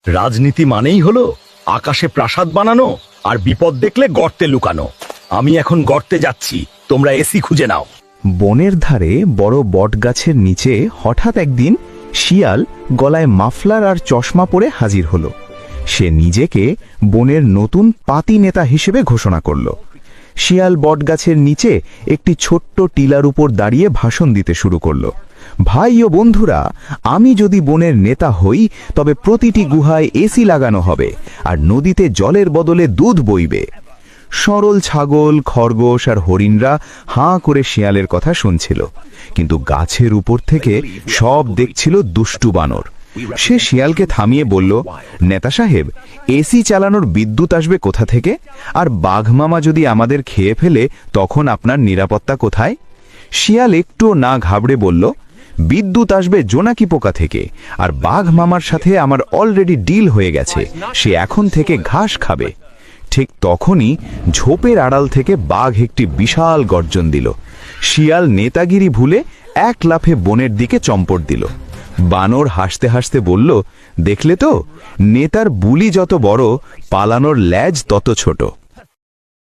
রাজনীতি মানেই হলো আকাশে প্রাসাদ বানানো আর বিপদ দেখলে গর্তে লুকানো। আমি এখন গর্তে যাচ্ছি, তোমরা এসি খুঁজে নাও। বনের ধারে বড় বটগাছের নিচে হঠাৎ একদিন শিয়াল গলায় মাফলার আর চশমা পরে হাজির হলো। সে নিজেকে বনের নতুন পাতি নেতা হিসেবে ঘোষণা করল। শিয়াল বটগাছের নিচে একটি ছোট্ট টিলার উপর দাঁড়িয়ে ভাষণ দিতে শুরু করল। ভাই ও বন্ধুরা, আমি যদি বনের নেতা হই তবে প্রতিটি গুহায় এসি লাগানো হবে আর নদীতে জলের বদলে দুধ বইবে। সরল ছাগল, খরগোশ আর হরিণরা হাঁ করে শিয়ালের কথা শুনছিল, কিন্তু গাছের উপর থেকে সব দেখছিল দুষ্টু বানর। সে শিয়ালকে থামিয়ে বলল, নেতা সাহেব, এসি চালানোর বিদ্যুৎ আসবে কোথা থেকে? আর বাঘমামা যদি আমাদের খেয়ে ফেলে তখন আপনার নিরাপত্তা কোথায়? শিয়াল একটুও না ঘাবড়ে বলল, বিদ্যুৎ আসবে জোনাকি পোকা থেকে, আর বাঘ মামার সাথে আমার অলরেডি ডিল হয়ে গেছে, সে এখন থেকে ঘাস খাবে। ঠিক তখনই ঝোপের আড়াল থেকে বাঘ একটি বিশাল গর্জন দিল। শিয়াল নেতাগিরি ভুলে এক লাফে বনের দিকে চম্পট দিল। বানর হাসতে হাসতে বলল, দেখলে তো, নেতার বুলি যত বড়, পালানোর ল্যাজ তত ছোট।